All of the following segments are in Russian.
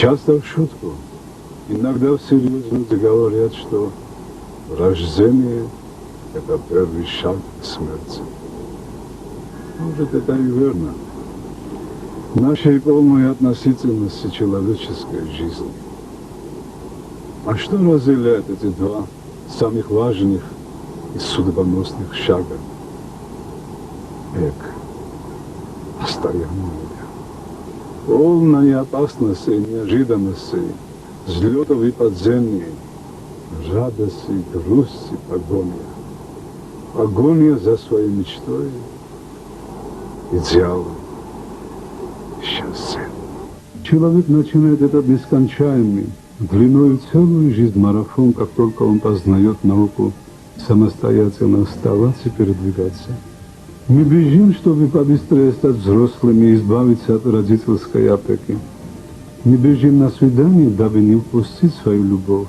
Часто в шутку, иногда всерьез говорят, что рождение – это первый шаг к смерти. Может, это и верно. Нашей полной относительности человеческой жизни. А что разделяет эти два самых важных и судьбоносных шага? Век. Постоянная. Полная опасности и неожиданностей, взлетов и падений, радости и грусти, погоня. Погоня за своей мечтой, идеалом, счастьем. Человек начинает этот нескончаемый, длиною целую жизнь марафон, как только он познает науку самостоятельно оставаться и передвигаться. Мы бежим, чтобы побыстрее стать взрослыми и избавиться от родительской опеки. Мы бежим на свидание, дабы не упустить свою любовь.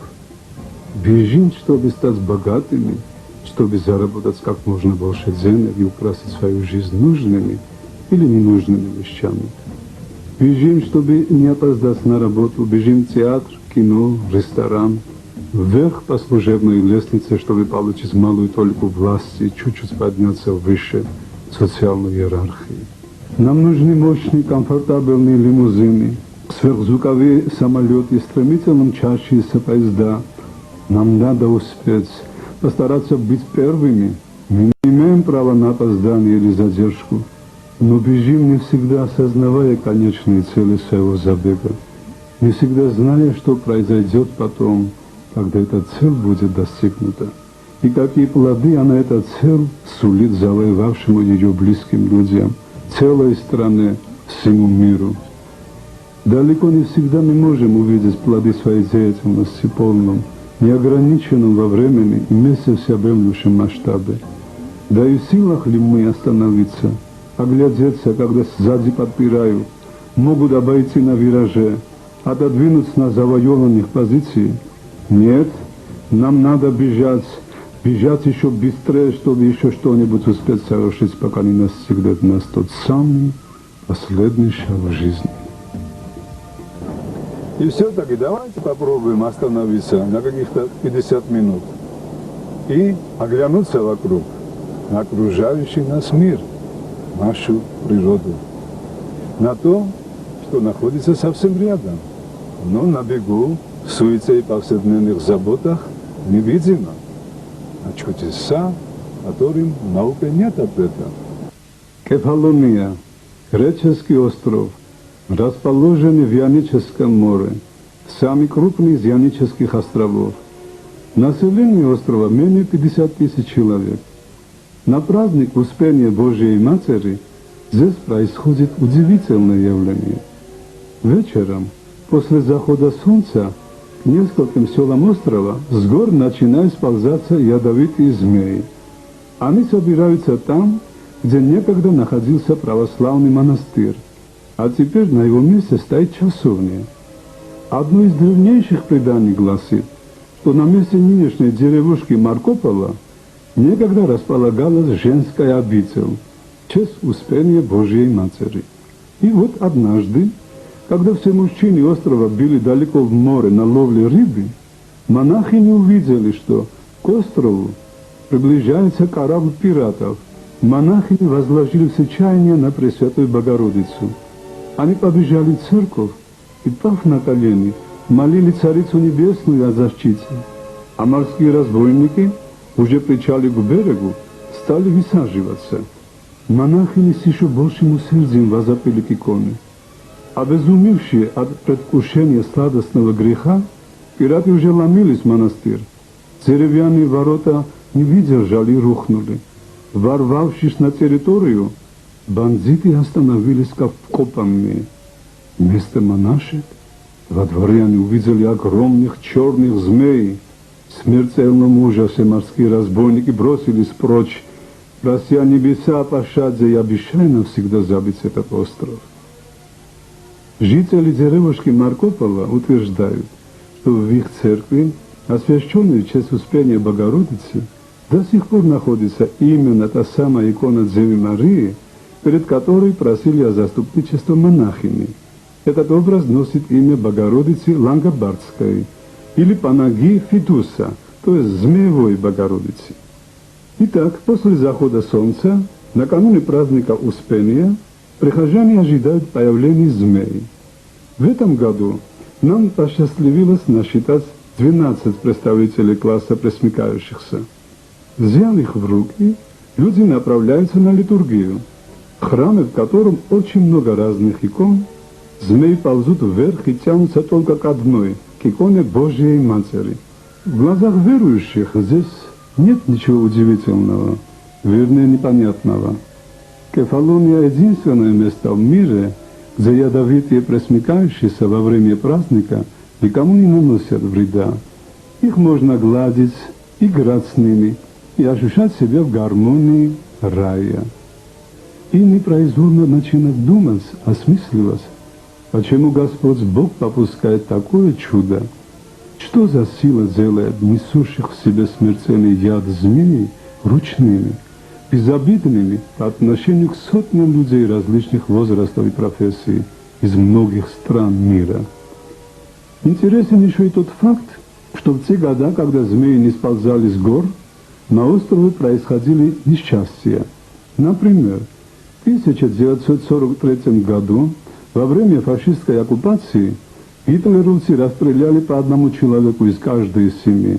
Бежим, чтобы стать богатыми, чтобы заработать как можно больше денег и украсить свою жизнь нужными или ненужными вещами. Бежим, чтобы не опоздать на работу, бежим в театр, кино, ресторан, вверх по служебной лестнице, чтобы получить малую толику власти и чуть-чуть подняться выше социальной иерархии. Нам нужны мощные, комфортабельные лимузины, сверхзвуковые самолеты, стремительно мчащиеся поезда. Нам надо успеть, постараться быть первыми. Мы не имеем права на опоздание или задержку, но бежим не всегда осознавая конечные цели своего забега, не всегда зная, что произойдет потом, когда эта цель будет достигнута, и какие плоды она, эта цель, сулит завоевавшему ее близким людям, целой стране, всему миру. Далеко не всегда мы можем увидеть плоды своей деятельности в полном, неограниченном во времени и вместе всеобъемлющем масштабе. Да и в силах ли мы остановиться, оглядеться, когда сзади подпирают, могут обойти на вираже, отодвинуться на завоеванных позициях? Нет, нам надо бежать еще быстрее, чтобы еще что-нибудь успеть совершить, пока не настигнет нас тот самый последний шаг в жизни. И все-таки давайте попробуем остановиться на каких-то 50 минут и оглянуться вокруг, на окружающий нас мир, нашу природу, на то, что находится совсем рядом, но на бегу, в суете и повседневных заботах невидимо, а чудеса, которым наука нет ответа. Кефалония, греческий остров, расположенный в Ионическом море, самый крупный из Ионических островов. Население острова менее 50 тысяч человек. На праздник Успения Божией Матери здесь происходит удивительное явление. Вечером, после захода солнца, к нескольким селам острова с гор начинают сползаться ядовитые змеи. Они собираются там, где некогда находился православный монастырь, а теперь на его месте стоит часовня. Одно из древнейших преданий гласит, что на месте нынешней деревушки Маркопола некогда располагалась женская обитель в честь Успения Божией Матери. И вот однажды, когда все мужчины острова были далеко в море на ловле рыбы, монахини увидели, что к острову приближается корабль пиратов. Монахини возложили все чаяния на Пресвятую Богородицу. Они побежали в церковь и, пав на колени, молили Царицу Небесную о защите. А морские разбойники, уже причалив к берегу, стали высаживаться. Монахини с еще большим усердием возопили к иконе. Обезумевшие от предвкушения сладостного греха, пираты уже ломились в монастырь. Деревянные ворота не выдержали и рухнули. Ворвавшись на территорию, бандиты остановились как вкопанные. Вместо монашек во дворе они увидели огромных черных змей. В смертельном ужасе морские разбойники бросились прочь, прося небеса о пощаде и обещая навсегда забыть этот остров. Жители деревушки Маркопола утверждают, что в их церкви, освященной в честь Успения Богородицы, до сих пор находится именно та самая икона Девы Марии, перед которой просили о заступничестве монахини. Этот образ носит имя Богородицы Лангобардской или Панагии Фидуса, то есть Змеевой Богородицы. Итак, после захода солнца, накануне праздника Успения, прихожане ожидают появления змей. В этом году нам посчастливилось насчитать 12 представителей класса пресмыкающихся. Взяв их в руки, люди направляются на литургию, в храме, в котором очень много разных икон. Змеи ползут вверх и тянутся только к одной, к иконе Божьей Матери. В глазах верующих здесь нет ничего удивительного, вернее непонятного. Кефалония — единственное место в мире, где ядовитые пресмыкающиеся во время праздника никому не наносят вреда. Их можно гладить, играть с ними и ощущать себя в гармонии рая. И непроизвольно начинать думать, осмысливать, почему Господь Бог попускает такое чудо. Что за сила делает несущих в себе смертельный яд змей ручными, безобидными по отношению к сотням людей различных возрастов и профессий из многих стран мира? Интересен еще и тот факт, что в те годы, когда змеи не сползали с гор, на острове происходили несчастья. Например, в 1943 году, во время фашистской оккупации, гитлеровцы расстреляли по одному человеку из каждой семьи.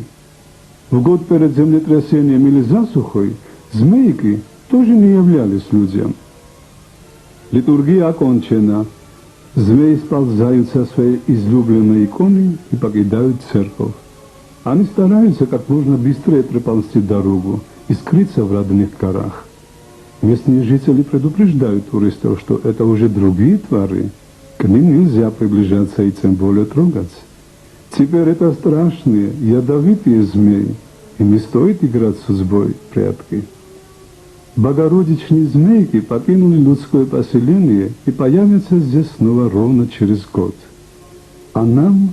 В год перед землетрясением или засухой змейки тоже не являлись людям. Литургия окончена. Змеи сползают со своей излюбленной иконы и покидают церковь. Они стараются как можно быстрее проползти дорогу и скрыться в родных горах. Местные жители предупреждают туристов, что это уже другие твари. К ним нельзя приближаться и тем более трогать. Теперь это страшные, ядовитые змеи, и не стоит играть с судьбой прятки. Богородичные змейки покинули людское поселение и появятся здесь снова ровно через год. А нам,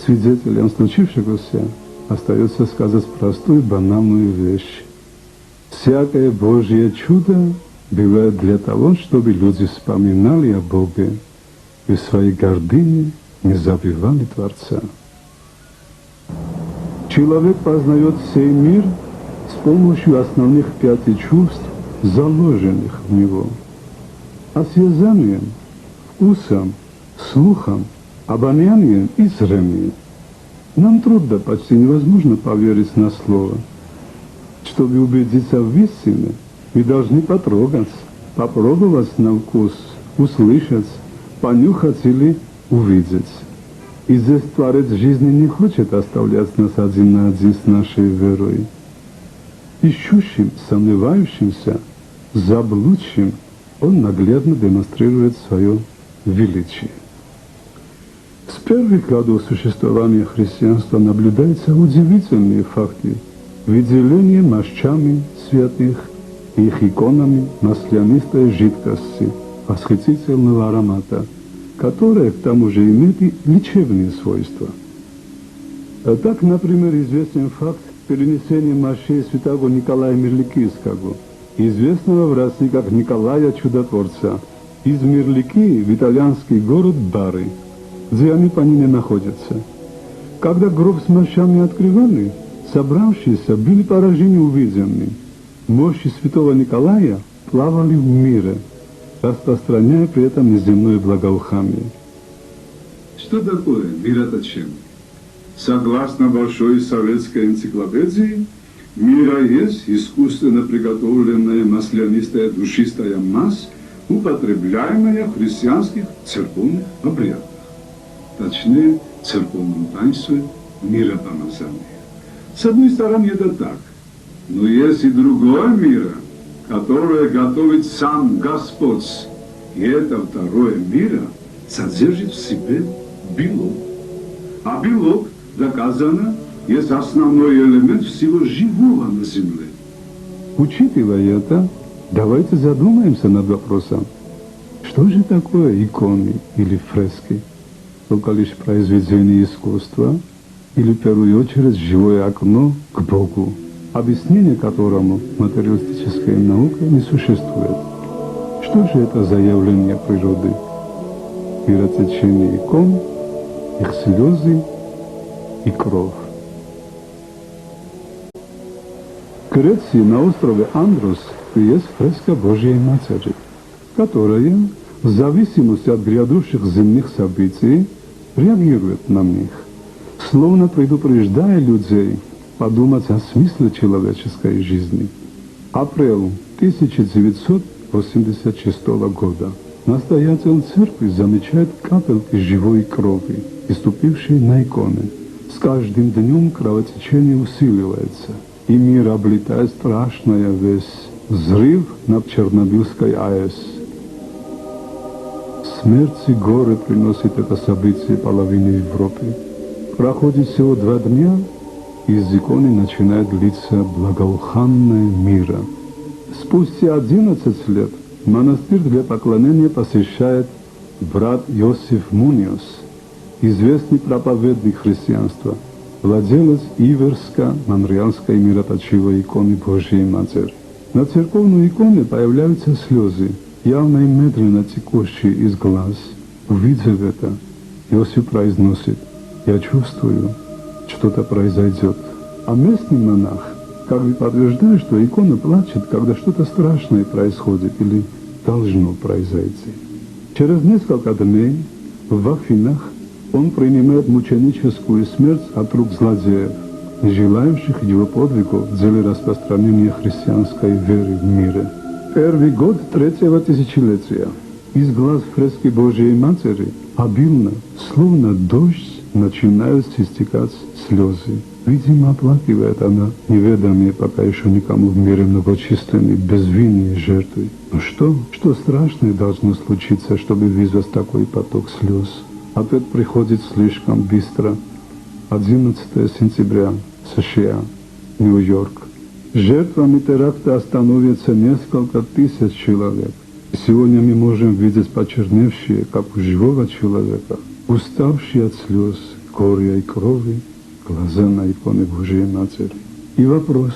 свидетелям случившегося, остается сказать простую банальную вещь. Всякое Божье чудо бывает для того, чтобы люди вспоминали о Боге и в своей гордыне не забывали Творца. Человек познает сей мир с помощью основных 5 чувств, заложенных в него. Осязанием, вкусом, слухом, обонянием и зрением. Нам трудно, почти невозможно поверить на слово. Чтобы убедиться в истине, мы должны потрогать, попробовать на вкус, услышать, понюхать или увидеть. И здесь Творец жизни не хочет оставлять нас один на один с нашей верой. Ищущим, сомневающимся, заблудшим Он наглядно демонстрирует свое величие. С первых годов существования христианства наблюдаются удивительные факты выделения мощами святых и их иконами маслянистой жидкости восхитительного аромата, которая к тому же имеет и лечебные свойства. Так, например, известен факт перенесения мощей святого Николая Мирликийского, известного в России как Николая Чудотворца, из Мирлики в итальянский город Бары, где они по ныне находятся. Когда гроб с мощами открывали, собравшиеся были поражены увиденным. Мощи святого Николая плавали в мире, распространяя при этом неземное благоухание. Что такое мироточение? Согласно большой советской энциклопедии, мира есть искусственно приготовленная маслянистая душистая мазь, употребляемая в христианских церковных обрядах. Точнее, в церковном таинстве миропомазания. С одной стороны, это так. Но есть и другое мира, которое готовит сам Господь. И это второе мира содержит в себе белок. А белок, доказано, есть основной элемент всего живого на земле. Учитывая это, давайте задумаемся над вопросом, что же такое иконы или фрески? Только лишь произведение искусства или в первую очередь живое окно к Богу, объяснение которому материалистическая наука не существует. Что же это за явление природы? миротечение икон, их слезы и кровь. В Греции на острове Андрос есть фреска Божьей Матери, которая, в зависимости от грядущих земных событий, реагирует на них, словно предупреждая людей подумать о смысле человеческой жизни. Апрель 1986 года. Настоятель церкви замечает капельки живой крови, поступившей на иконы. С каждым днем кровотечение усиливается, и мир облетает страшная весть. Взрыв над Чернобыльской АЭС. Смерть и горе приносит это событие половине Европы. Проходит всего 2 дня, и из иконы начинает литься благоуханное мира. Спустя 11 лет монастырь для поклонения посещает брат Йосиф Муниос, известный проповедник христианства, владелец Иверско-Монреальской мироточивой иконы Божьей Матери. На церковной иконе появляются слезы, явно и медленно текущие из глаз. Увидев это, Иосиф произносит: «Я чувствую, что-то произойдет». А местный монах как бы подтверждает, что икона плачет, когда что-то страшное происходит или должно произойти. Через несколько дней в Афинах он принимает мученическую смерть от рук злодеев, желающих его подвигов в деле распространения христианской веры в мире. Первый год 3-го тысячелетия из глаз фрески Божьей Матери обильно, словно дождь, начинают истекать слезы. Видимо, оплакивает она неведомые пока еще никому в мире многочисленные безвинные жертвы. Но что страшное должно случиться, чтобы вызвать такой поток слез? Ответ приходит слишком быстро. 11 сентября, США, Нью-Йорк. Жертвами теракта становится несколько тысяч человек. Сегодня мы можем видеть почерневшие, как у живого человека, уставшие от слез, горя и крови, глаза на иконы Божьей Матери. И вопрос: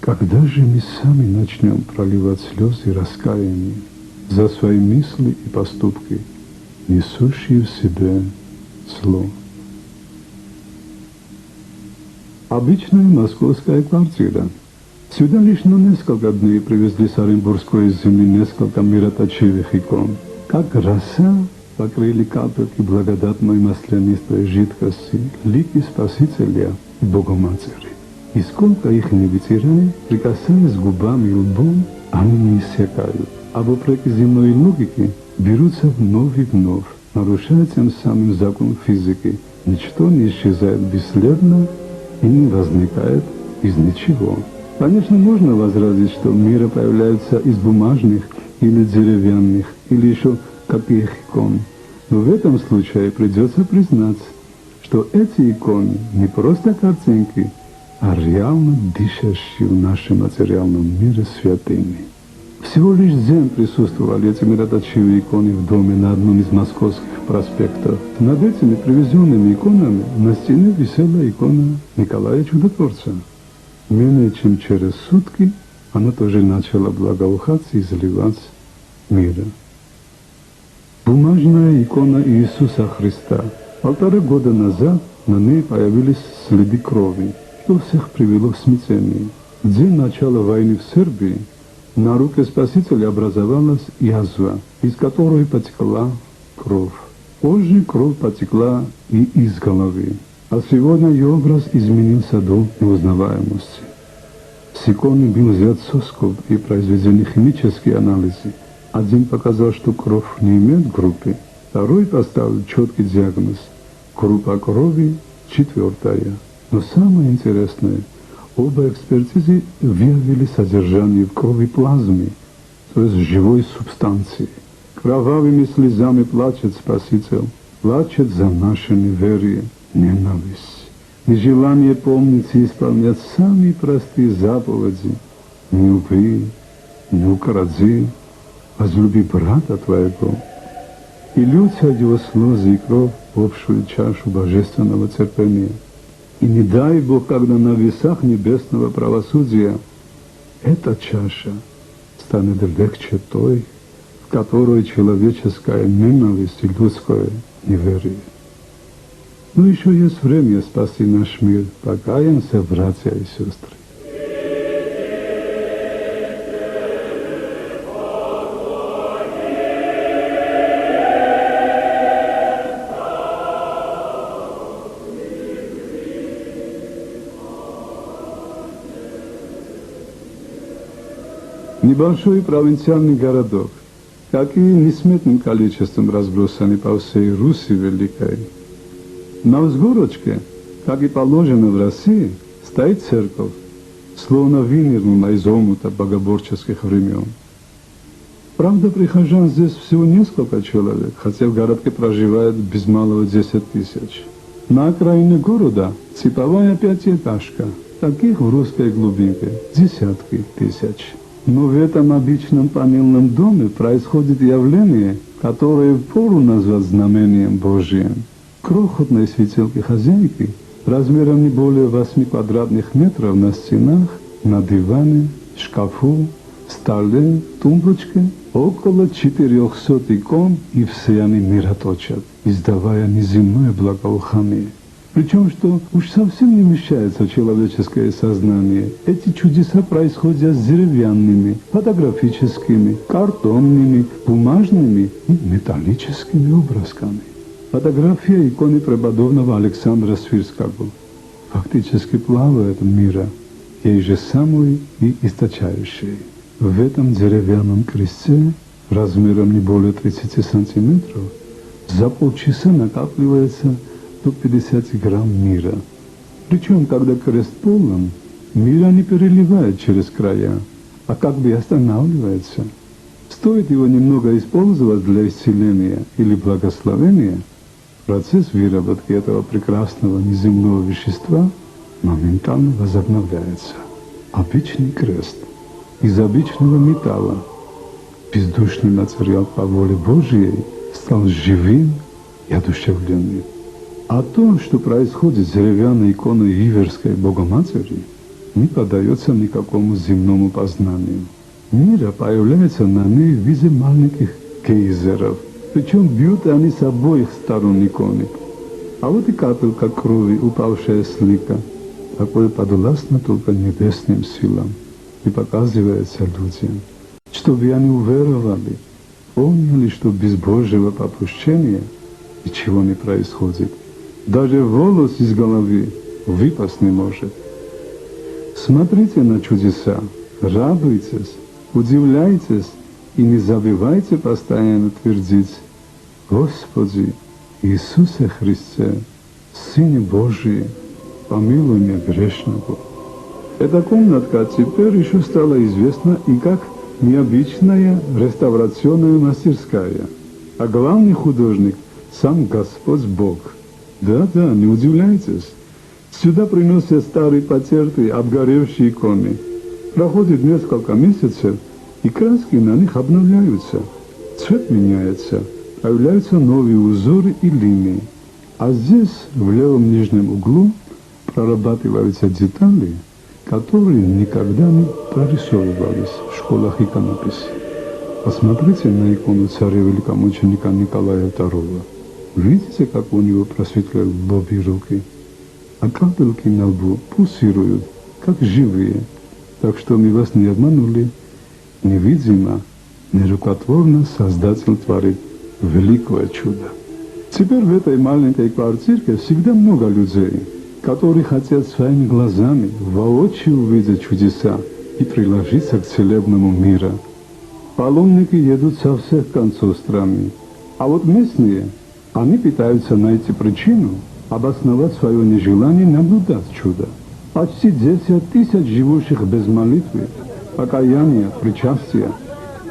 когда же мы сами начнем проливать слезы раскаяния за свои мысли и поступки, несущие в себе зло? Обычная московская квартира. Сюда лишь на несколько дней привезли с Оренбургской земли несколько мироточивых икон. Как роса покрыли капельки благодатной маслянистой жидкости лики Спасителя и Богоматери. И сколько их не вытирая, прикасаясь губами и лбом, они не иссякают. А вопреки земной логике берутся вновь и вновь, нарушая тем самым закон физики. Ничто не исчезает бесследно и не возникает из ничего. Конечно, можно возразить, что миры появляются из бумажных или деревянных, или еще каких икон. Но в этом случае придется признать, что эти иконы не просто картинки, а реально дышащие в нашем материальном мире святыни. Всего лишь день присутствовали эти мироточивые иконы в доме на одном из московских проспектов. Над этими привезенными иконами на стене висела икона Николая Чудотворца. Менее чем через сутки она тоже начала благоухать и заливать мира. Бумажная икона Иисуса Христа. 1,5 года назад на ней появились следы крови, что всех привело в смятение. В день начала войны в Сербии на руке Спасителя образовалась язва, из которой потекла кровь. Позже кровь потекла и из головы. А сегодня ее образ изменился до неузнаваемости. С иконы был взят соскоб и произведены химические анализы. Один показал, что кровь не имеет группы, второй поставил четкий диагноз – группа крови 4. Но самое интересное, оба экспертизы выявили содержание в крови плазмы, то есть живой субстанции. Кровавыми слезами плачет Спаситель, плачет за наше неверие, ненависть, нежелание помнить и исполнять самые простые заповеди. Не убей, не укради, возлюби брата твоего. И льются его слезы и кровь в общую чашу божественного терпения. И не дай Бог, когда на весах небесного правосудия эта чаша станет легче той, в которой человеческая ненависть и людское неверие. Но еще есть время спасти наш мир. Покаемся, братья и сестры. Небольшой провинциальный городок, как и несметным количеством разбросанный по всей Руси Великой. На взгорочке, как и положено в России, стоит церковь, словно вынырнула из омута богоборческих времен. Правда, прихожан здесь всего несколько человек, хотя в городке проживает без малого 10 тысяч. На окраине города типовая пятиэтажка, таких в русской глубинке десятки тысяч. Но в этом обычном панельном доме происходит явление, которое впору назвать знамением Божьим. Крохотной светилки хозяйки, размером не более 8 квадратных метров на стенах, на диване, шкафу, столе, тумбочке, около 400 икон, и все они мироточат, издавая неземное благоухание. Причем, что уж совсем не вмещается в человеческое сознание. Эти чудеса происходят с деревянными, фотографическими, картонными, бумажными и металлическими образками. Фотография иконы преподобного Александра Свирского фактически плавает мира, ей же самой и источающей. В этом деревянном кресте, размером не более 30 сантиметров, за полчаса накапливается до 50 грамм мира. Причем, когда крест полон, мира не переливает через края, а как бы останавливается. Стоит его немного использовать для исцеления или благословения, процесс выработки этого прекрасного неземного вещества моментально возобновляется. Обычный крест из обычного металла, бездушный материал по воле Божьей, стал живым и одушевленным. А то, что происходит с деревянной иконой Иверской Богоматери, не поддается никакому земному познанию. Мира появляется на ней в виде маленьких гейзеров, причем бьют они с обоих сторон иконы. А вот и капелька крови, упавшая с лика, такое подвластно только небесным силам и показывается людям, чтобы они уверовали, поняли, что без Божьего попущения ничего не происходит. Даже волос из головы выпасть не может. Смотрите на чудеса, радуйтесь, удивляйтесь и не забывайте постоянно твердить: Господи Иисусе Христе, Сыне Божий, помилуй меня грешного. Эта комнатка теперь еще стала известна и как необычная реставрационная мастерская, а главный художник сам Господь Бог. Да, не удивляйтесь. Сюда приносят старые потертые, обгоревшие иконы. Проходит несколько месяцев, и краски на них обновляются. Цвет меняется, появляются новые узоры и линии. А здесь, в левом нижнем углу, прорабатываются детали, которые никогда не прорисовывались в школах иконописи. Посмотрите на икону царя великомученика Николая II. Видите, как у него просветляют лоб и руки? А капельки на лбу пульсируют, как живые. Так что мы вас не обманули. Невидимо, нерукотворно Создатель творит великое чудо. Теперь в этой маленькой квартирке всегда много людей, которые хотят своими глазами воочию увидеть чудеса и приложиться к целебному миру. Паломники едут со всех концов страны, а вот местные, они пытаются найти причину, обосновать свое нежелание наблюдать чудо. Почти 10 тысяч живущих без молитвы, покаяния, причастия.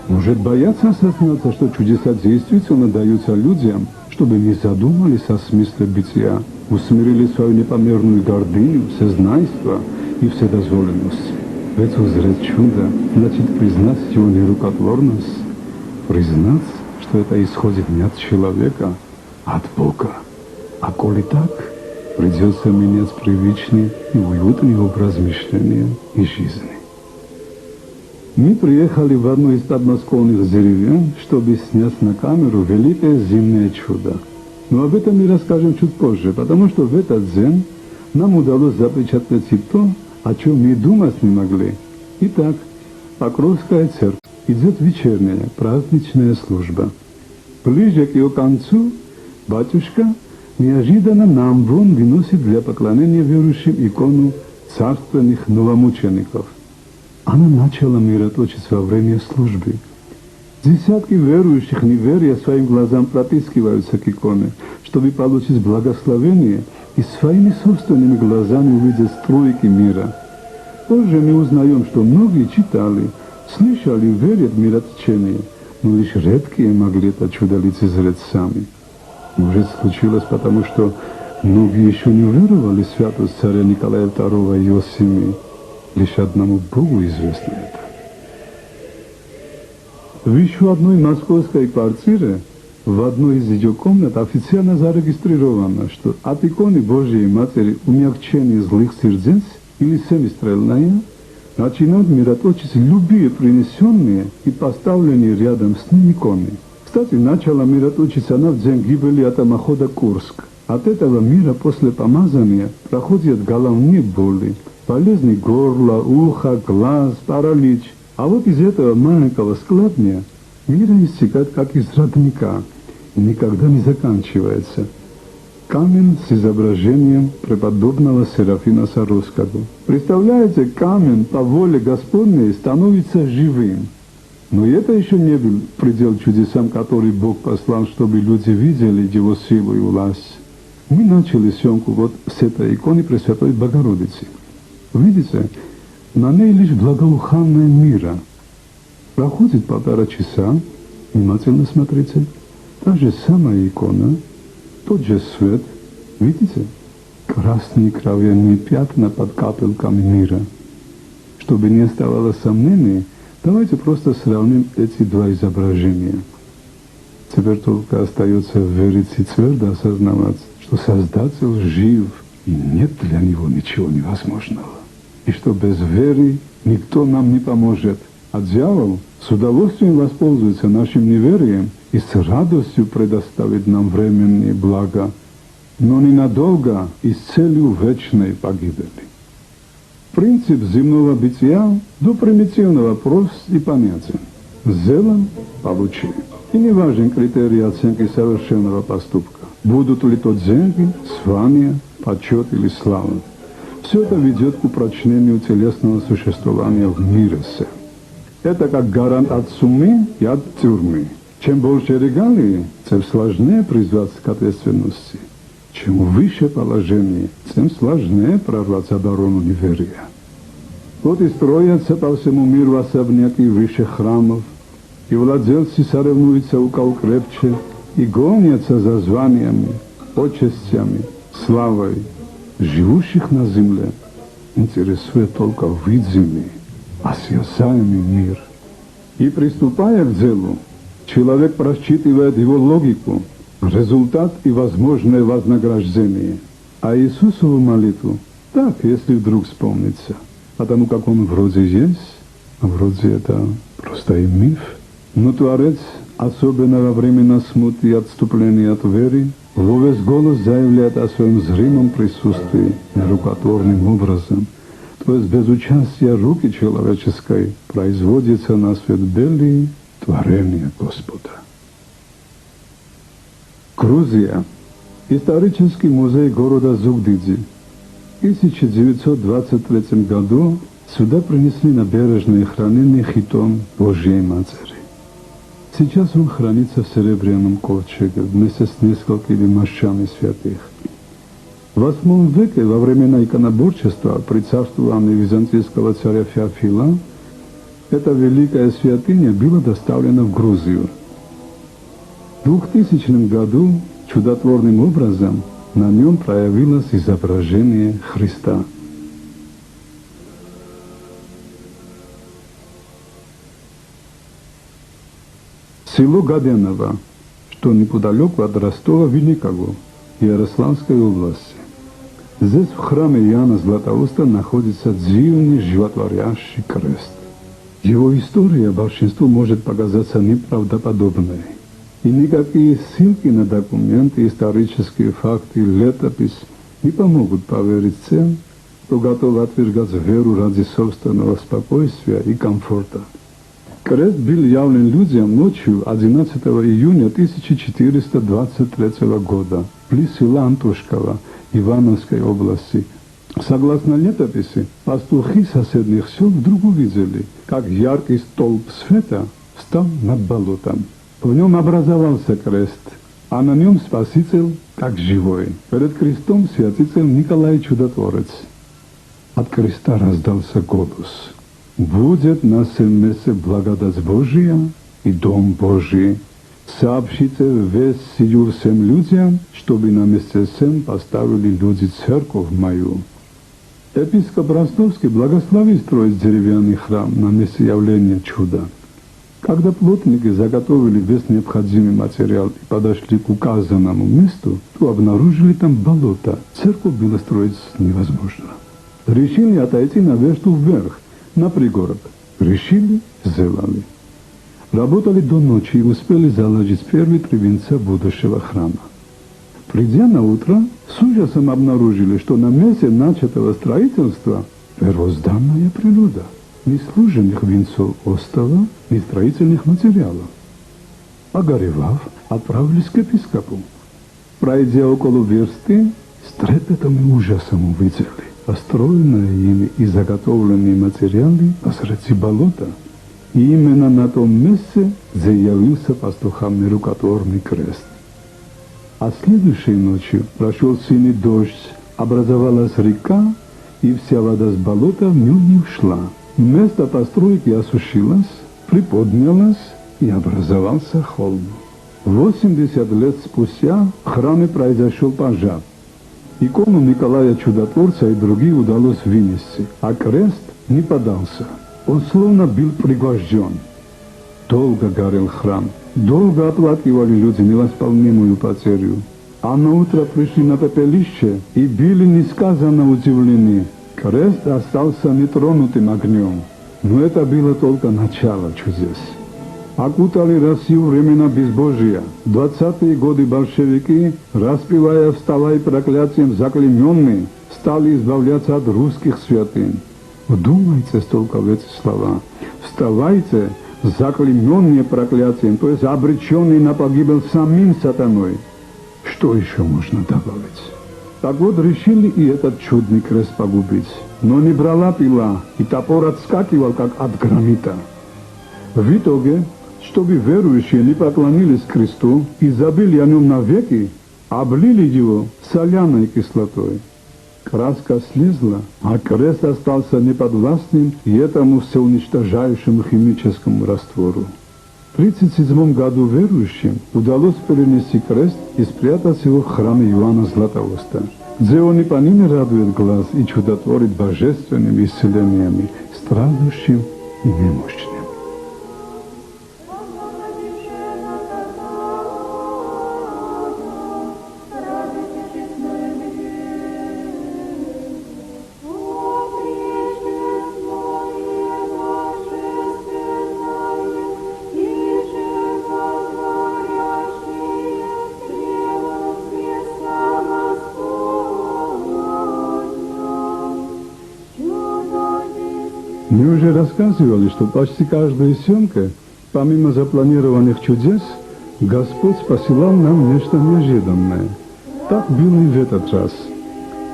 Может бояться осознаться, что чудеса действительно даются людям, чтобы не задумались о смысле бытия, усмирили свою непомерную гордыню, всезнайство и вседозволенность. Ведь узреть чудо значит признать его нерукотворность, признать, что это исходит не от человека, а от Бога. А коли так, придется менять привычный и уютный образ мышления и жизни. Мы приехали в одну из подмосковных деревень, чтобы снять на камеру великое зимнее чудо. Но об этом мы расскажем чуть позже, потому что в этот день нам удалось запечатлеть и то, о чем мы думать не могли. Итак, Покровская церковь. Идет вечерняя праздничная служба. Ближе к ее концу батюшка неожиданно нам вон выносит для поклонения верующим икону царственных новомучеников. Она начала мироточиться во время службы. Десятки верующих, не веря своим глазам, протискиваются к иконе, чтобы получить благословение и своими собственными глазами увидеть струйки мира. Позже мы узнаем, что многие читали, слышали и верят в миротечение, но лишь редкие могли это чудо лицезреть сами. Может, случилось потому, что многие еще не уверовали в святость царя Николая II и его семьи. Лишь одному Богу известно это. В еще одной московской квартире, в одной из ее комнат официально зарегистрировано, что от иконы Божьей Матери умягчение злых сердец или семистрельная начинают мироточить любые принесенные и поставленные рядом с ней иконы. Кстати, начала мироточиться она в день гибели атомохода Курск. От этого мира после помазания проходят головные боли, болезни горла, уха, глаз, паралич. А вот из этого маленького складня мира истекает, как из родника, и никогда не заканчивается. Камень с изображением преподобного Серафима Саровского. Представляете, камень по воле Господней становится живым. Но это еще не был предел чудесам, который Бог послал, чтобы люди видели его силу и власть. Мы начали съемку вот с этой иконы Пресвятой Богородицы. Видите, на ней лишь благоуханная мира. Проходит 1,5 часа, внимательно смотрите, та же самая икона, тот же свет, видите, красные кровяные пятна под капельками мира. Чтобы не оставалось сомнений, давайте просто сравним эти два изображения. Теперь только остается верить и твердо осознавать, что Создатель жив, и нет для Него ничего невозможного. И что без веры никто нам не поможет. А дьявол с удовольствием воспользуется нашим неверием и с радостью предоставит нам временные блага, но ненадолго и с целью вечной погибели. Принцип земного бытия до примитивного прост и понятен. Сделан – получи. И не важен критерий оценки совершенного поступка. Будут ли то деньги, звания, почет или слава. Все это ведет к упрочнению телесного существования в мире всем. Это как гарант от суммы и от тюрьмы. Чем больше регалий, тем сложнее призваться к ответственности. Чем выше положение, тем сложнее прорвать оборону неверия. Вот и строятся по всему миру особняки выше храмов, и владельцы соревнуются у кого крепче, и гонятся за званиями, почестями, славой. Живущих на земле интересует только видимый, осязаемый мир. И приступая к делу, человек просчитывает его логику, результат и возможное вознаграждение. А Иисусову молитву так, если вдруг вспомнится, потому как он вроде есть, а вроде это просто и миф. Но Творец, особенно во времена смуты и отступления от веры, во весь голос заявляет о своем зримом присутствии нерукотворным образом, то есть без участия руки человеческой производится на свет белые творения Господа. Грузия. Исторический музей города Зугдидзи. В 1923 году сюда принесли набережное хранение хитон Божьей Матери. Сейчас он хранится в серебряном ковчеге вместе с несколькими мощами святых. В VIII веке, во времена иконоборчества при царствовании византийского царя Феофила, эта великая святыня была доставлена в Грузию. В 2000 году чудотворным образом на нем проявилось изображение Христа. Село Гаденово, что неподалеку от Ростова Великого, Ярославской области. Здесь в храме Иоанна Златоуста находится дивный животворящий крест. Его история большинству может показаться неправдоподобной. И никакие ссылки на документы, исторические факты, летопись не помогут поверить тем, кто готов отвергать веру ради собственного спокойствия и комфорта. Крест был явлен людям ночью 11 июня 1423 года близ села Антошково Ивановской области. Согласно летописи, пастухи соседних сел вдруг увидели, как яркий столб света встал над болотом. В нем образовался крест, а на нем Спаситель как живой. Перед крестом святитель Николай Чудотворец. От креста раздался голос: «Будет на сем месте благодать Божия и Дом Божий. Сообщите весь сию всем людям, чтобы на месте сем поставили люди церковь мою». Епископ Ростовский благословил строить деревянный храм на месте явления чуда. Когда плотники заготовили весь необходимый материал и подошли к указанному месту, то обнаружили там болото. Церковь было строить невозможно. Решили отойти на версту вверх, на пригорок. Решили, сделали. Работали до ночи и успели заложить первые 3 венца будущего храма. Придя на утро, с ужасом обнаружили, что на месте начатого строительства первозданная природа. Ни служебных венцов остова, ни строительных материалов. Погоревав, отправились к епископу. Пройдя около версты, с трепетом и ужасом увидели построенные ими и заготовленные материалы посреди болота. И именно на том месте, где явился пастухам нерукотворный крест. А следующей ночью прошел сильный дождь, образовалась река, и вся вода с болота в нем не ушла. Место постройки осушилось, приподнялось, и образовался холм. 80 лет спустя в храме произошел пожар. Икону Николая Чудотворца и другие удалось вынести, а крест не подался. Он словно был пригвожден. Долго горел храм, долго оплакивали люди невосполнимую потерю. А на утро пришли на пепелище и были несказанно удивлены. Крест остался нетронутым огнем, но это было только начало чудес. Окутали Россию времена безбожия. 20-е годы большевики, распевая «Вставай проклятием заклейменные», стали избавляться от русских святынь. Вдумайтесь только в эти слова. «Вставайте, заклейменные проклятием», то есть обреченные на погибель самим сатаной. Что еще можно добавить? Так вот, решили и этот чудный крест погубить. Но не брала пила, и топор отскакивал, как от гранита. В итоге, чтобы верующие не поклонились кресту и забыли о нем навеки, облили его соляной кислотой. Краска слезла, а крест остался неподвластным и этому всеуничтожающему химическому раствору. В 1937 году верующим удалось перенести крест и спрятать его в храме Иоанна Златоуста, где он и поныне радует глаз и чудотворит божественными исцелениями страждущим и немощным. Мы уже рассказывали, что почти каждая съемка, помимо запланированных чудес, Господь посылал нам нечто неожиданное. Так было и в этот раз.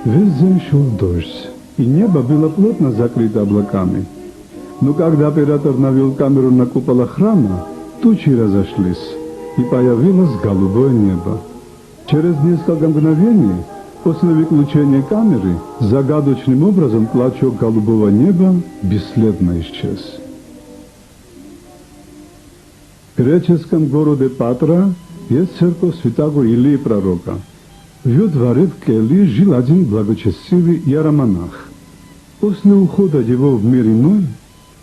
Весь день шел дождь, и небо было плотно закрыто облаками. Но когда оператор навел камеру на купол храма, тучи разошлись, и появилось голубое небо. Через несколько мгновений после выключения камеры загадочным образом клочок голубого неба бесследно исчез. В греческом городе Патра есть церковь святого Илии Пророка. В ее дворе в келье жил один благочестивый иеромонах. После ухода его в мир иной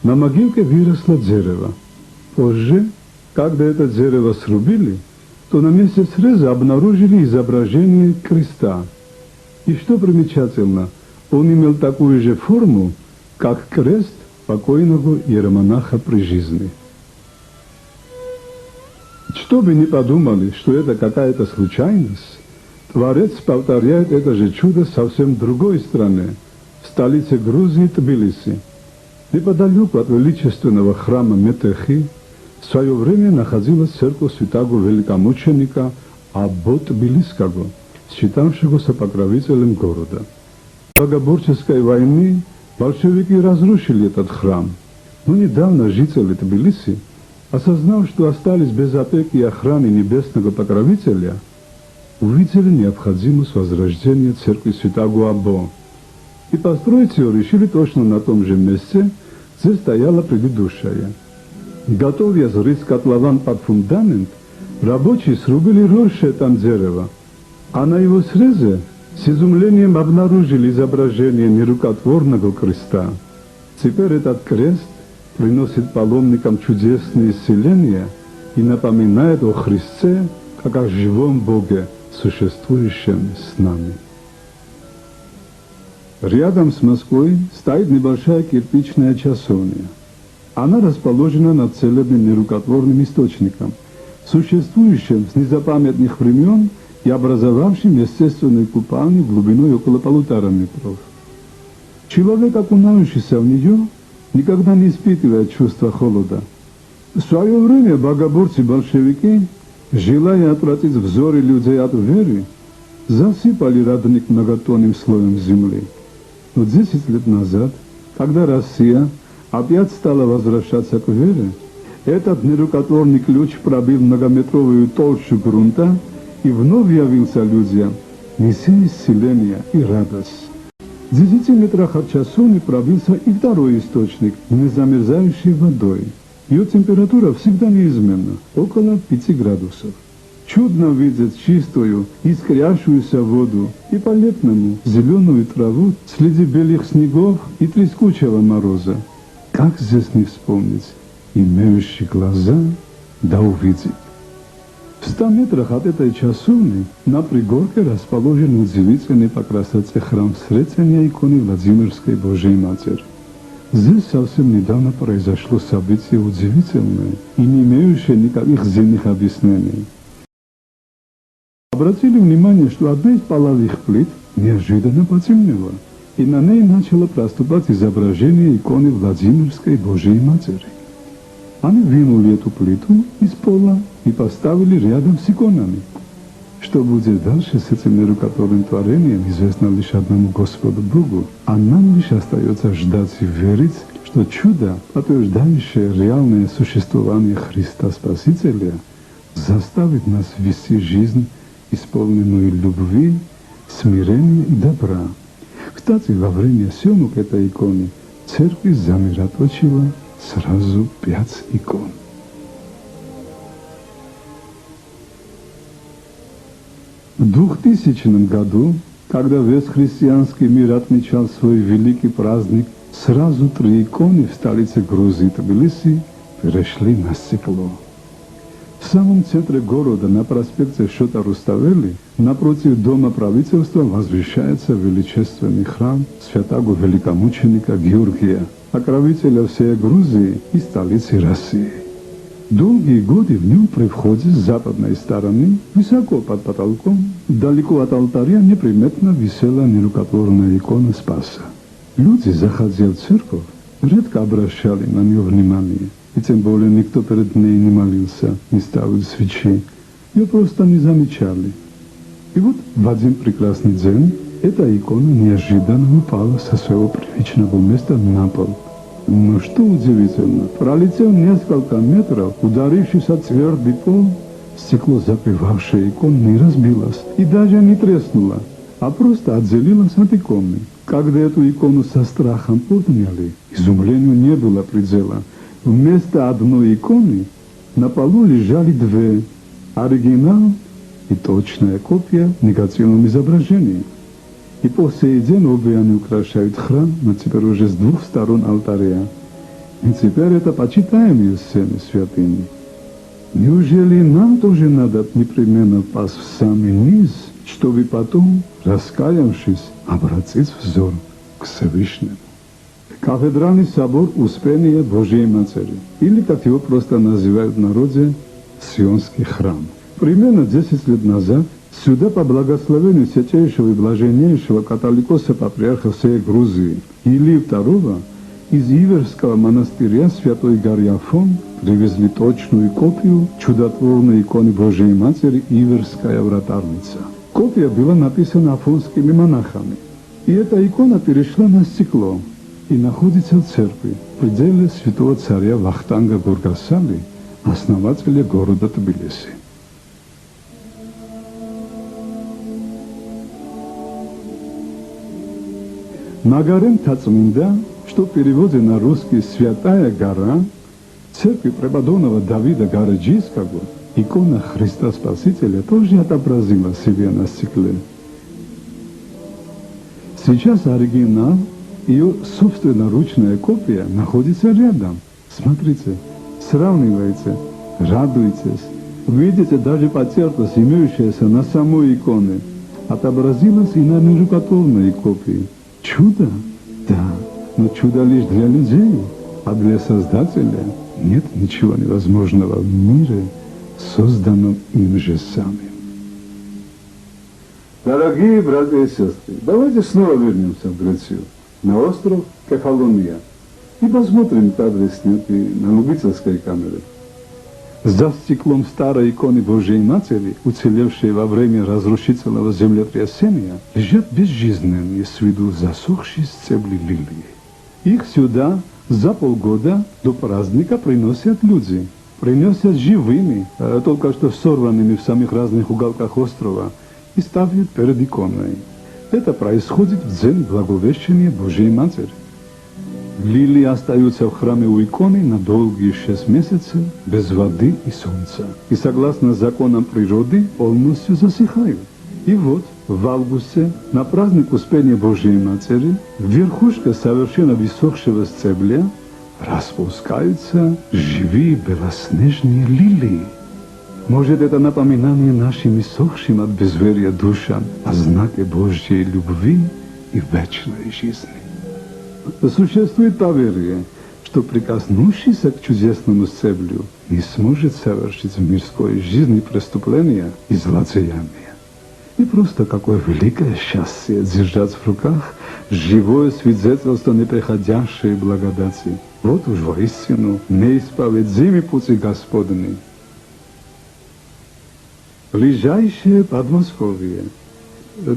на могилке выросло дерево. Позже, когда это дерево срубили, то на месте среза обнаружили изображение креста. И что примечательно, он имел такую же форму, как крест, покойного иеромонаха при жизни. Чтобы не подумали, что это какая-то случайность, Творец повторяет это же чудо совсем в другой стране, в столице Грузии Тбилиси. Неподалеку от величественного храма Метехи в свое время находилась церковь святого великомученика Аббо Тбилисского, считавшегося покровителем города. В богоборческой войне большевики разрушили этот храм, но недавно жители Тбилиси, осознав, что остались без опеки и охраны небесного покровителя, увидели необходимость возрождения церкви святого Аббо. И построить ее решили точно на том же месте, где стояла предыдущая. Готовя срыть котлован под фундамент, рабочие срубили росшее там дерево, а на его срезе с изумлением обнаружили изображение нерукотворного креста. Теперь этот крест приносит паломникам чудесные исцеления и напоминает о Христе, как о живом Боге, существующем с нами. Рядом с Москвой стоит небольшая кирпичная часовня. Она расположена над целебным нерукотворным источником, существующим с незапамятных времен и образовавшим естественную купальню глубиной около 1,5 метров. Человек, окунающийся в нее, никогда не испытывает чувства холода. В свое время богоборцы-большевики, желая отвратить взоры людей от веры, засыпали родник многотонным слоем земли. Но 10 лет назад, когда Россия опять стала возвращаться к вере, этот нерукотворный ключ пробил многометровую толщу грунта и вновь явился людям, неся исцеление и радость. В 10 метрах от часовни пробился и второй источник, не замерзающий водой. Ее температура всегда неизменна, около 5 градусов. Чудно видеть чистую, искрящуюся воду и по-летному зеленую траву среди белых снегов и трескучего мороза. Как здесь не вспомнить? Имеющий глаза, да увидит. В 100 метрах от этой часовни на пригорке расположен удивительный по красоте храм Сретения иконы Владимирской Божией Матери. Здесь совсем недавно произошло событие удивительное и не имеющее никаких земных объяснений. Обратили внимание, что одна из половых плит неожиданно потемнела, и на ней начало проступать изображение иконы Владимирской Божией Матери. Они вынули эту плиту из пола и поставили рядом с иконами. Что будет дальше с этим нерукотворным творением, известно лишь одному Господу Богу, а нам лишь остается ждать и верить, что чудо, подтверждающее реальное существование Христа Спасителя, заставит нас вести жизнь, исполненную любви, смирения и добра. Кстати, во время съемок этой иконы церковь замироточила сразу 5 икон. В 2000 году, когда весь христианский мир отмечал свой великий праздник, сразу 3 иконы в столице Грузии Тбилиси перешли на стекло. В самом центре города, на проспекте Шота Руставели, напротив дома правительства, возвещается величественный храм святого великомученика Георгия, покровителя всей Грузии и столицы России. Долгие годы в нем при входе с западной стороны, высоко под потолком, далеко от алтаря неприметно висела нерукотворная икона Спаса. Люди, заходя в церковь, редко обращали на нее внимание, и тем более никто перед ней не молился, не ставил свечи. Ее просто не замечали. И вот в один прекрасный день эта икона неожиданно упала со своего привычного места на пол. Но что удивительно, пролетев несколько метров, ударившись о твердый пол, стекло, закрывавшее икону, не разбилось и даже не треснуло, а просто отделилось от иконы. Когда эту икону со страхом подняли, изумлению не было предела. Вместо одной иконы на полу лежали 2, оригинал и точная копия в негативном изображении. И по сей день обе они украшают храм, но теперь уже с 2 сторон алтаря. И теперь это почитаемые сцены святыни. Неужели нам тоже надо непременно пасть в самый низ, чтобы потом, раскаявшись, обратить взор к Всевышнему? Кафедральный собор Успения Божьей Матери, или, как его просто называют в народе, Сионский храм. Примерно 10 лет назад сюда по благословению святейшего и блаженнейшего католикоса патриарха всей Грузии Илии II из Иверского монастыря Святой горы Афон привезли точную копию чудотворной иконы Божьей Матери Иверская вратарница. Копия была написана афонскими монахами, и эта икона перешла на стекло и находится в церкви в пределе святого царя Вахтанга Бургасали, основателя города Тбилиси. На горе Тацминда, что в переводе на русский «Святая гора», церкви преподобного Давида Гараджийского, икона Христа Спасителя тоже отобразила себя на стекле. Сейчас оригинал, ее собственноручная копия находится рядом. Смотрите, сравнивайте, радуйтесь. Видите, даже потертость, имеющаяся на самой иконе, отобразилась и на нерукотворной копии. Чудо? Да, но чудо лишь для людей, а для Создателя нет ничего невозможного в мире, созданном им же самим. Дорогие братья и сестры, давайте снова вернемся в Грецию, на остров Кефалония, и посмотрим кадры, снятые на любительской камере. За стеклом старой иконы Божьей Матери, уцелевшей во время разрушительного землетрясения, лежат безжизненные с виду засохшие стебли лилии. Их сюда за полгода до праздника приносят люди. Приносят живыми, только что сорванными в самых разных уголках острова, и ставят перед иконой. Это происходит в день Благовещения Божьей Матери. Лилии остаются в храме у иконы на долгие 6 месяцев без воды и солнца. И согласно законам природы полностью засыхают. И вот в августе на праздник Успения Божьей Матери верхушка совершенно высохшего стебля распускаются живые белоснежные лилии. Может, это напоминание нашим иссохшим от безверия душам о знаке Божьей любви и вечной жизни. Существует поверье, что прикоснувшийся к чудесному стеблю не сможет совершить в мирской жизни преступления и злодеяния. И просто какое великое счастье держать в руках живое свидетельство неприходящей благодати. Вот уж воистину неисповедимы пути Господни. Ближайшее Подмосковье,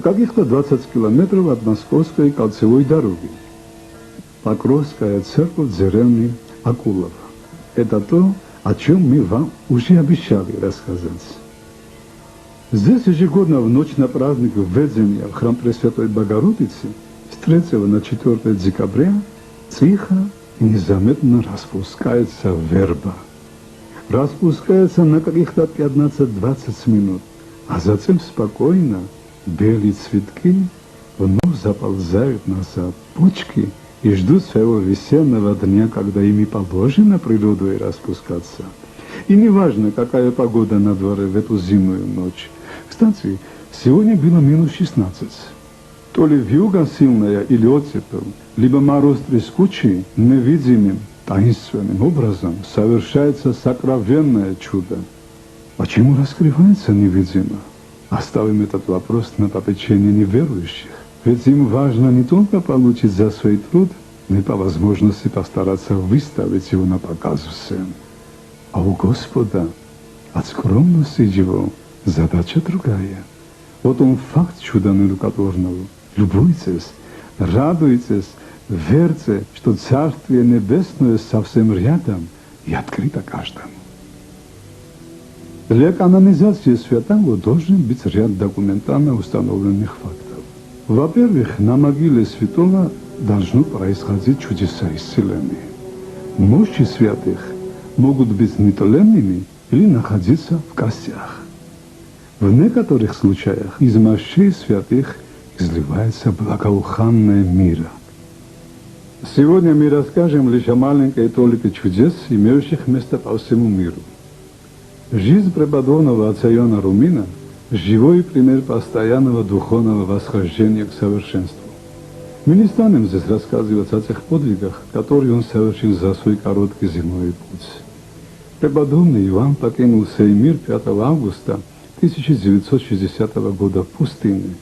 каких-то 20 километров от Московской кольцевой дороги. Покровская церковь в деревне Акулова. Это то, о чем мы вам уже обещали рассказать. Здесь ежегодно в ночь на праздник введения в храм Пресвятой Богородицы с 3 на 4 декабря тихо и незаметно распускается верба. Распускается на каких-то 15-20 минут, а затем спокойно белые цветки вновь заползают назад почки и ждут своего весеннего дня, когда ими положено природой распускаться. И неважно, какая погода на дворе в эту зимнюю ночь. Кстати, сегодня было минус 16. То ли вьюга сильная или оттепель, либо мороз трескучий, невидимым, таинственным образом совершается сокровенное чудо. Почему раскрывается невидимо? Оставим этот вопрос на попечение неверующих. Ведь им важно не только получить за свой труд, но и по возможности постараться выставить его на показ всем. А у Господа от скромности его задача другая. Вот он факт чуда нерукотворного. Любуйтесь, радуйтесь, верьте, что Царствие Небесное совсем рядом и открыто каждому. Для канонизации святого должен быть ряд документально установленных фактов. Во-первых, на могиле святого должно происходить чудеса исцеления. Мощи святых могут быть нетленными или находиться в костях. В некоторых случаях из мощей святых изливается благоуханное мира. Сегодня мы расскажем лишь о маленькой толике чудес, имеющих место по всему миру. Жизнь преподобного отца Иоанна Румина – живой пример постоянного духовного восхождения к совершенству. Мы не станем здесь рассказывать о тех подвигах, которые он совершил за свой короткий земной путь. Преподобный Иоанн покинул сей мир 5 августа 1960 года в пустыне,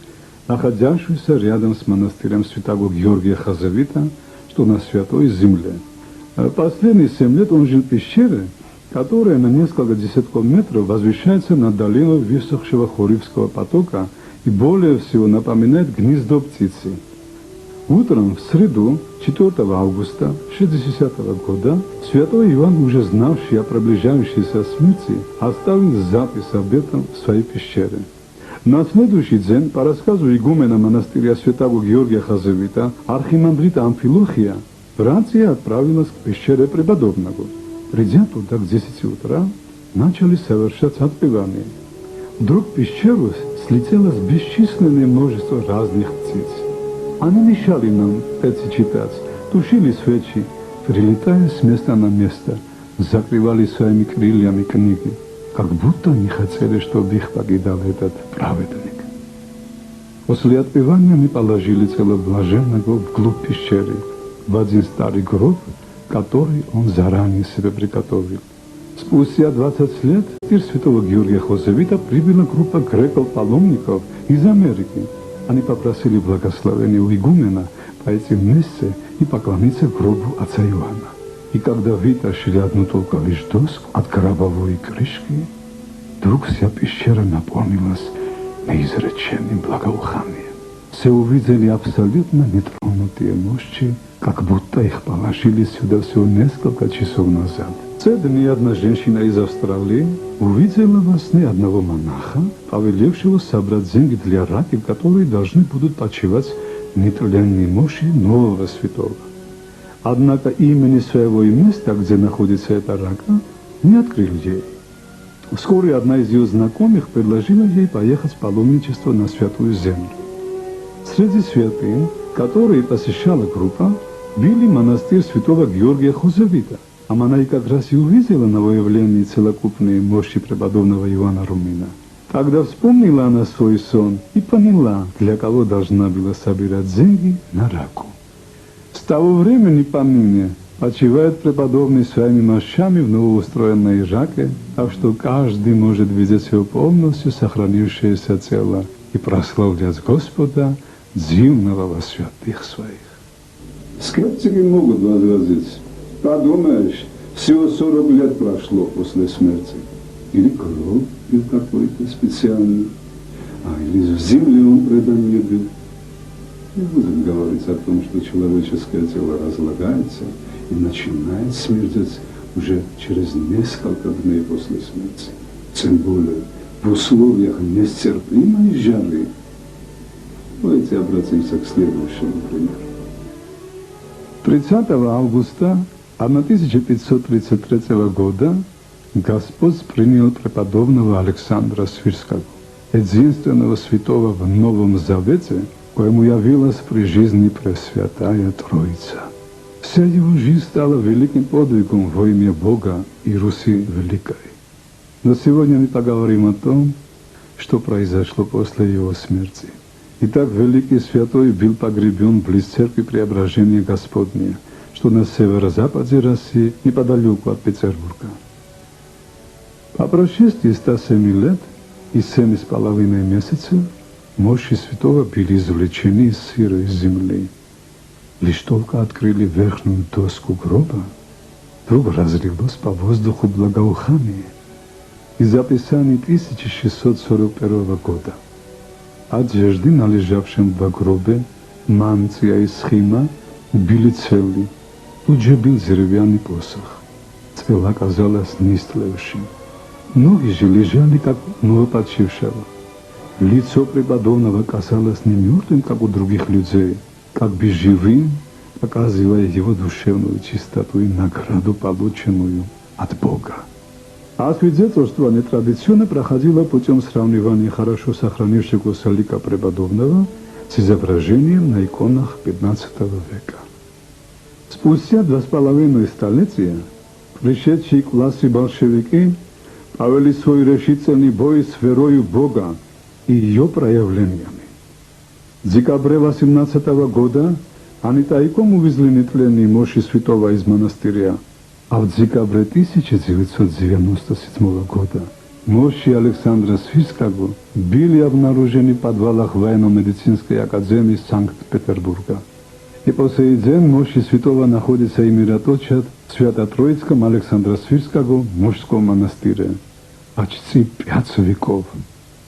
находящуюся рядом с монастырем святого Георгия Хазовита, что на Святой Земле. Последние 7 лет он жил в пещере, которая на несколько десятков метров возвышается над долиной высохшего Хоривского потока и более всего напоминает гнездо птицы. Утром в среду, 4 августа 60 года, святой Иоанн, уже знавший о приближающейся смерти, оставил запись об этом в своей пещере. На следующий день, по рассказу игумена монастыря святого Георгия Хазовита, архимандрита Амфилохия, братья отправилась к пещере преподобного. Придя туда к 10 утра, начали совершать отпевание. Вдруг в пещеру слетелось бесчисленное множество разных птиц. Они мешали нам петь и читать, тушили свечи, перелетая с места на место, закрывали своими крыльями книги, как будто они хотели, чтобы их покидал этот праведник. После отпевания мы положили тело блаженного вглубь пещеры, в один старый гроб, который он заранее себе приготовил. Спустя 20 лет в мир святого Георгия Хазовита прибыла группа греков-паломников из Америки. Они попросили благословения у игумена пойти вместе и поклониться гробу отца Иоанна. И когда вытащили одну только лишь доску от гробовой крышки, вдруг вся пещера наполнилась неизреченным благоуханием. Все увидели абсолютно нетронутые мощи, как будто их положили сюда всего несколько часов назад. В те дни одна женщина из Австралии увидела во сне одного монаха, повелевшего собрать деньги для раков, которые должны будут почивать в нетленной мощи нового святого. Однако имени своего и места, где находится эта рака, не открыл ей. Вскоре одна из ее знакомых предложила ей поехать в паломничество на Святую Землю. Среди святынь, которые посещала группа, были монастырь святого Георгия Хазовита. Она и как раз и увидела новоявленные целокупные мощи преподобного Иоанна Румина. Тогда вспомнила она свой сон и поняла, для кого должна была собирать деньги на раку. С того времени поныне почивает преподобный своими мощами в новоустроенной раке, так что каждый может видеть его полностью сохранившееся тело и прославлять Господа, дивного во святых своих. Скептики могут возразить: подумаешь, всего 40 лет прошло после смерти. Или гроб был какой-то специальный, или в земле он предан не был. Не будем говорить о том, что человеческое тело разлагается и начинает смердеть уже через несколько дней после смерти. Тем более в условиях нестерпимой жары. Давайте обратимся к следующему примеру. 30 августа 1533 года Господь принял преподобного Александра Свирского, единственного святого в Новом Завете, коему явилась при жизни Пресвятая Троица. Вся его жизнь стала великим подвигом во имя Бога и Руси Великой. Но сегодня мы поговорим о том, что произошло после его смерти. Итак, великий святой был погребен близ церкви Преображения Господня, что на северо-западе России, неподалеку от Петербурга. По прошествии 107 лет и 7,5 месяцев мощи святого были извлечены из сырой земли. Лишь только открыли верхнюю доску гроба, вдруг разлилось по воздуху благоухание из описаний 1641 года. Одежды, на лежавшем в гробе, мантия и схема были целы. Тут же был деревянный посох. Тело оказалось неистлевшим. Ноги же лежали, как новопочившего. Лицо преподобного казалось не мертвым, как у других людей, как бы живым, показывая его душевную чистоту и награду, полученную от Бога. А свидетельствование традиционно проходило путем сравнивания хорошо сохранившегося лика преподобного с изображением на иконах XV века. Спустя 2,5 столетия пришедшие к власти большевики повели свой решительный бой с верою Бога и ее проявлениями. В декабре 18 года Они тайком увезли нетленный Моши Святого из монастыря. А в декабре 1997 года Моши Александра Свирского были обнаружены в подвалах военно-медицинской академии Санкт-Петербурга. И по сей день Моши Святого находится и мироточат в Свято-Троицком Александра Свирского мужском монастыре. Почти 5 веков.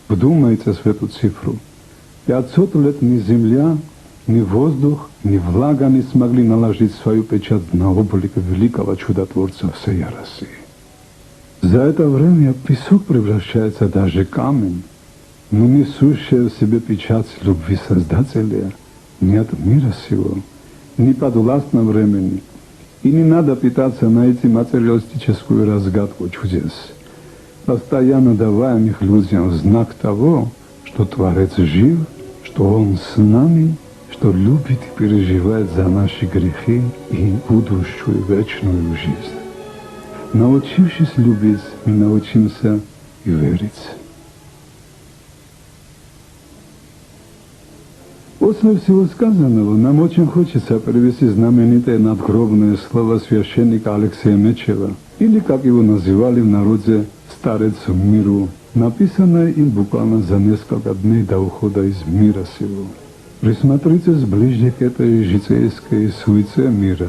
Вдумайтесь в эту цифру. 500 лет ни земля, ни воздух, ни влага не смогли наложить свою печать на облик великого чудотворца всей России. За это время песок превращается даже в камень, но несущая в себе печать любви Создателя нет мира сего, не подвластно времени, и не надо пытаться найти материалистическую разгадку чудес, постоянно давая их людям знак того, что Творец жив, что Он с нами, что любит и переживает за наши грехи и будущую вечную жизнь. Научившись любить, мы научимся и верить. После всего сказанного нам очень хочется привести знаменитое надгробное слово священника Алексея Мечева, или, как его называли в народе, «Старец миру», написанное им буквально за несколько дней до ухода из мира сего. Присмотритесь ближе к этой житейской суете мира.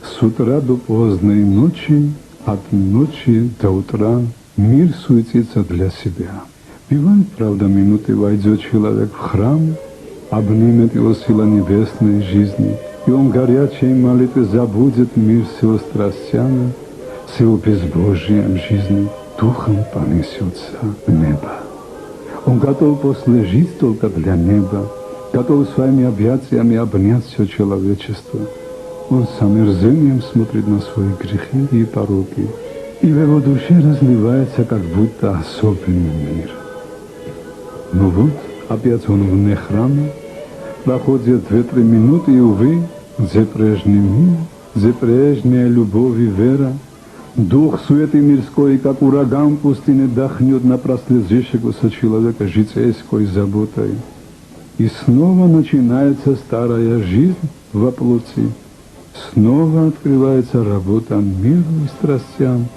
С утра до поздней ночи, от ночи до утра мир суетится для себя. Бывает, правда, минуты войдет человек в храм, обнимет его сила небесной жизни, и он горячей молитвой забудет мир с его страстями, с его безбожием жизни, духом понесется в небо. Он готов после жить только для неба, готов своими объятиями обнять все человечество. Он с омерзением смотрит на свои грехи и пороки, и в его душе разливается как будто особенный мир. Но вот опять он вне храма, проходит 2-3 минуты, и, увы, где прежний мир, где прежняя любовь и вера, дух суеты мирской, как ураган пустыни, дохнет на прослезившегося человека житейской заботой. И снова начинается старая жизнь во плоти. Снова открывается работа миру и страстям.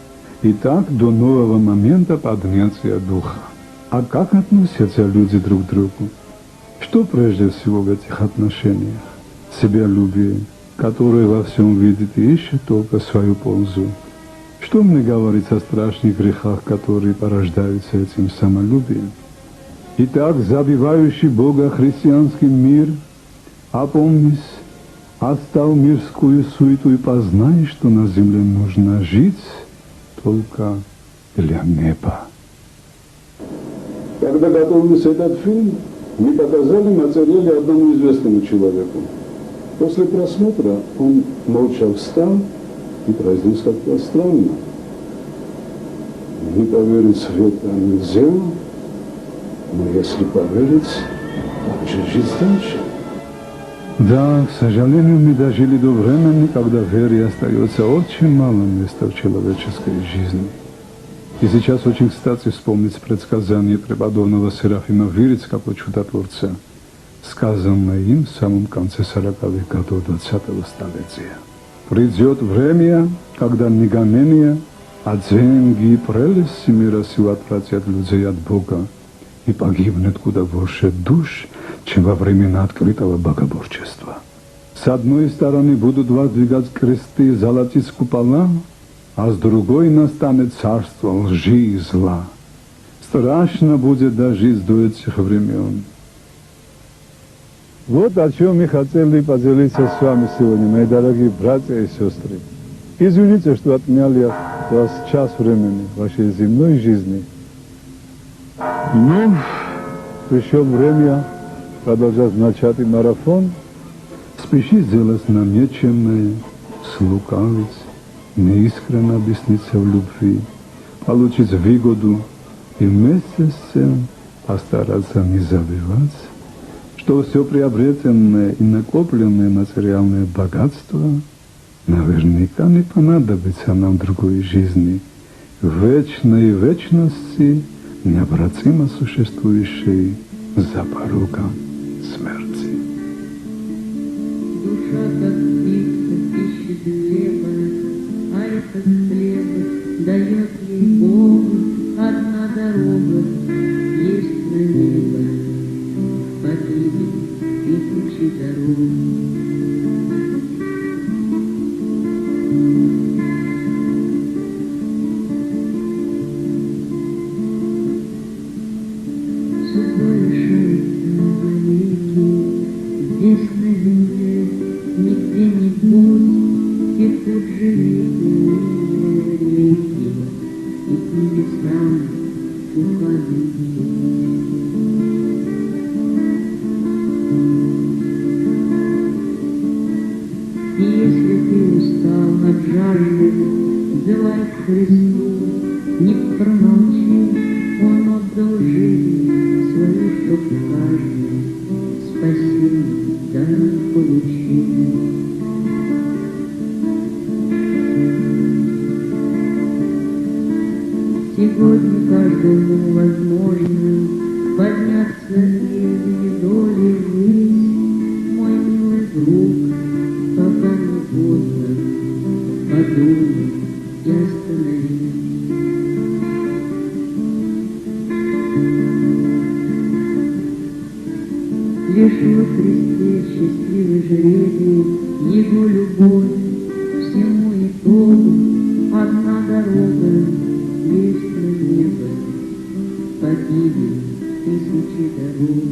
И так до нового момента поднятия духа. А как относятся люди друг к другу? Что прежде всего в этих отношениях? Себялюбие, которое во всем видит и ищет только свою пользу. Что мне говорить о страшных грехах, которые порождаются этим самолюбием? Итак, забивающий Бога христианский мир, опомнись, оставь мирскую суету и познай, что на земле нужно жить только для неба. Когда готовился этот фильм, мы показали материал одному известному человеку. После просмотра он молча встал и произнес как-то странно. Не поверить в это нельзя, но если поверить, как же жить дальше? Да, к сожалению, мы дожили до времени, когда вере остается очень мало места в человеческой жизни. И сейчас очень кстати вспомнить предсказание преподобного Серафима Вырицкого чудотворца, сказанное им в самом конце 40-х годов 20-го столетия. Придет время, когда не гонения, а деньги и прелести мира сего отвратят людей от Бога, и погибнет куда больше душ, чем во времена открытого богоборчества. С одной стороны будут воздвигать кресты, золотить купола, а с другой настанет царство лжи и зла. Страшно будет дожить до этих времен. Вот о чем мы хотели поделиться с вами сегодня, мои дорогие братья и сестры. Извините, что отняли от вас час времени вашей земной жизни. Ну, пришло время продолжать начатый марафон. Спеши сделать намеченное, слукавить, неискренно объясниться в любви, получить выгоду и вместе с тем постараться не забывать, что все приобретенное и накопленное материальное богатство наверняка не понадобится нам в другой жизни, в вечной вечности, необратимо существующей за порогом смерти. хлеба, а этот хлеб дает ей Бог. Одна дорога есть на небо, погибель тысячи дорог. Судьба решается навеки, здесь на земле нигде не будет, текут же реки, и к небесам указан путь. И если ты устал от жажды, взывай к Христу, не промолчи, Он отдал жизнь свою, чтоб каждый спасение дар получил. Сегодня каждому возможно подняться из недоли ввысь, мой милый друг, пока не поздно, подумай и остановись. Лишь во Христе счастливый жребий, Его любовь всему итогу, одна дорога есть на небо, погибель тысячи дорог.